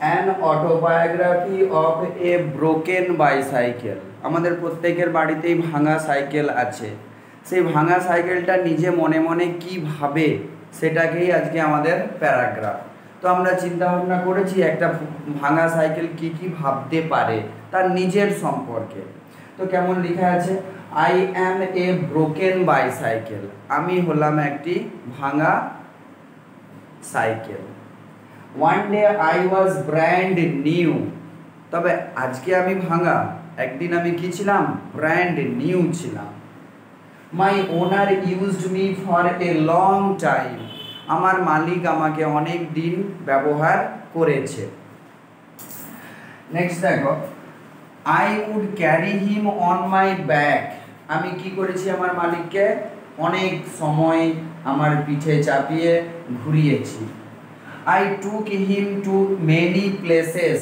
An autobiography of a broken bicycle. আমাদের প্রত্যেকের বাড়িতেই ভাঙা সাইকেল আছে। সেই ভাঙা সাইকেলটা নিজে মনে মনে কী ভাবে সেটাকেই আজকে আমাদের প্যারাগ্রাফ। তো আমরা চিন্তা ভাবনা করেছি একটা ভাঙা সাইকেল কি কি ভাবতে পারে তার নিজের সম্পর্কে। তো কেমন লেখা আছে, I am A broken bicycle, আমি হলাম একটি ভাঙা cycle. One day I was brand new, তবে আজকে আমি ভাঙা, একদিন আমি কি ছিলাম, ব্র্যান্ড নিউ ছিলাম। My owner used me for a long time, আমার মালিক আমাকে অনেক দিন ব্যবহার করেছে। নেক্সট দেখো, I would carry him on my back, আমি কি করেছি আমার মালিককে অনেক সময় আমার পিঠে চাপিয়ে ঘুরিয়েছি। I took him to many places,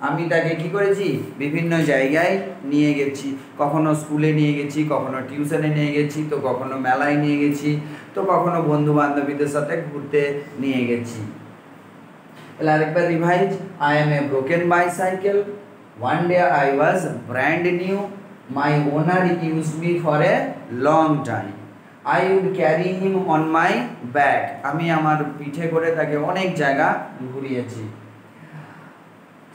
আমি তাকে কি করেছি বিভিন্ন জায়গায় নিয়ে গেছি, কখনো স্কুলে নিয়ে গেছি, কখনো টিউশনে নিয়ে গেছি, তো কখনো মেলায় নিয়ে গেছি, তো কখনো বন্ধু বান্ধবীদের সাথে ঘুরতে নিয়ে গেছি। তাহলে আরেকবার revise, I am a broken bicycle, one day I was brand new, my owner use me for a long time, I would carry him on my back, আমি আমার পিঠে করে তাকে অনেক জায়গা ঘুরিয়েছি।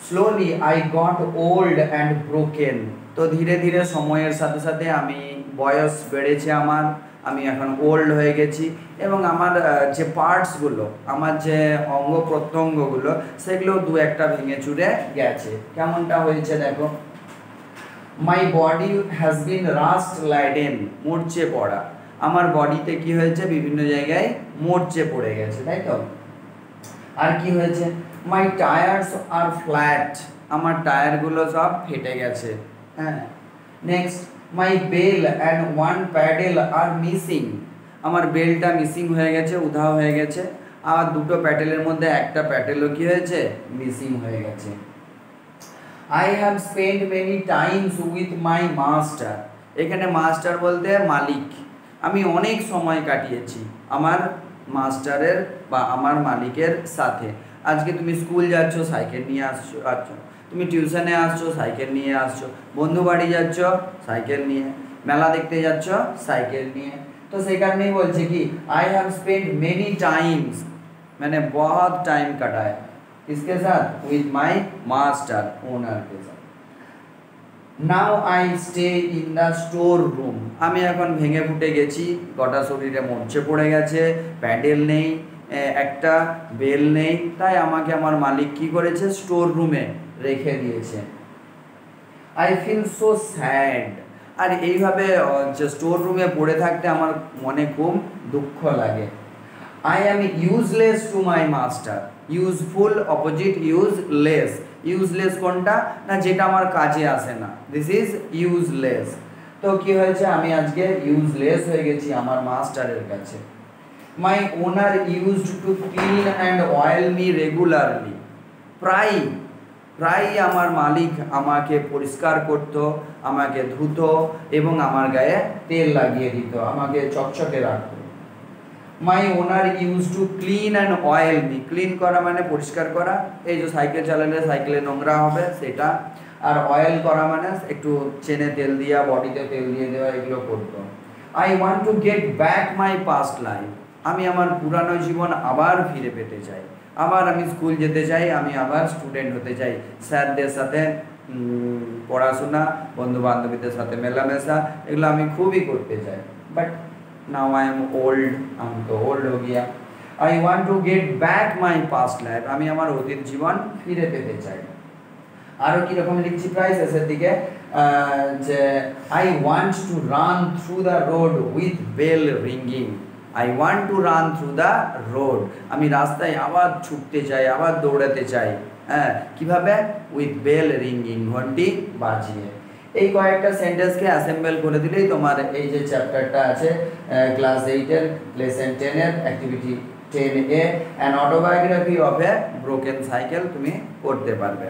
Slowly I got old and broken, তো ধীরে ধীরে সময়ের সাথে সাথে আমি বয়স বেড়েছে আমার, আমি এখন ওল্ড হয়ে গেছি এবং আমার যে পার্টসগুলো, আমার যে অঙ্গ প্রত্যঙ্গগুলো সেগুলো দু একটা ভেঙে চুরে গেছে। কেমনটা হয়েছে দেখো, my body has been rust laden, মরচে পড়া, আমার বডিতে কি হয়েছে বিভিন্ন জায়গায় মরচে পড়ে গেছে, তাই তো। আর কি হয়েছে, মাই টায়ার্স আর ফ্ল্যাট, আমার টায়ারগুলো সব ফেটে গেছে। হ্যাঁ। Next, my bell and one pedal আর মিসিং, আমার বেলটা মিসিং হয়ে গেছে, উধাও হয়ে গেছে, আর দুটো প্যাডেলের মধ্যে একটা প্যাডেলও কি হয়েছে, মিসিং হয়ে গেছে। I have spend many Times with my master, এখানে মাস্টার বলতে মালিক, আমি অনেক সময় কাটিয়েছি আমার মাস্টারের বা আমার মালিকের সাথে। আজকে তুমি স্কুল যাচ্ছ সাইকেল নিয়ে আসছো, তুমি টিউশনে আসছো সাইকেল নিয়ে আসছো, বন্ধু বাড়ি যাচ্ছ সাইকেল নিয়ে, মেলা দেখতে যাচ্ছ সাইকেল নিয়ে। তো সেই কারণেই বলছে কি, I have spent many times, मैंने बहुत टाइम कटाया किसके साथ, विथ माई मास्टर, ओनर के साथ। Now I stay in the store room, আমি এখন ভেঙে ফুটে গেছি, গোটা শরীরে মরচে পড়ে গেছে, প্যাডেল নেই, একটা বেল নেই, তাই আমাকে আমার মালিক কি করেছে, স্টোর রুমে রেখে দিয়েছে। আই ফিল সো স্যাড, আর এইভাবে যে স্টোর রুমে পড়ে থাকতে আমার মনে খুব দুঃখ লাগে। I am useless to my master, useful opposite useless, useless কোনটা না, যেটা আমার কাজে আসে না, দিস ইজ ইউজলেস। তো কি হয়েছে, আমি আজকে ইউজলেস হয়ে গেছি আমার মাস্টারের কাছে। My owner used to clean and oil me regularly, প্রায় আমার মালিক আমাকে পরিষ্কার করত, আমাকে ধুতো এবং আমার গায়ে তেল লাগিয়ে দিত, আমাকে চকচকে রাখত। My owner use to clean and oil me, clean করা মানে পরিষ্কার করা, এই যে সাইকেল চালালে সাইকেলে নোংরা হবে সেটা, আর অয়েল করা মানে একটু চেনে তেল দিয়া, বডিতে তেল দিয়ে দেওয়া, এগুলো করতো। I want to get back my past life, আমি আমার পুরানো জীবন আবার ফিরে পেতে চাই, আবার আমি স্কুল যেতে চাই, আমি আবার স্টুডেন্ট হতে চাই, স্যারদের সাথে পড়াশোনা, বন্ধু বান্ধবীদের সাথে মেলামেশা, এগুলো আমি খুবই করতে চাই। But now I am old, हम तो ओल्ड हो गया। I want to get back my past life, আমি আমার অতীত জীবন ফিরে পেতে চাই। আরো কি রকম লিখছি প্রায় শেষের দিকে, যে I want to run through the road with bell ringing, I want to run through the road, আমি রাস্তায় আবার ছুটতে চাই, আবার দৌড়াতে চাই। হ্যাঁ, কিভাবে, উইথ বেল রিঙ্গিং, ঘন্টি বাজিয়ে। এই কয়েকটা সেন্টেন্সকে অ্যাসেম্বল করে দিলেই তোমার এই যে চ্যাপ্টারটা আছে ক্লাস 8-এর লেসন 10-এর activity 10A an autobiography of a broken cycle তুমি করতে পারবে।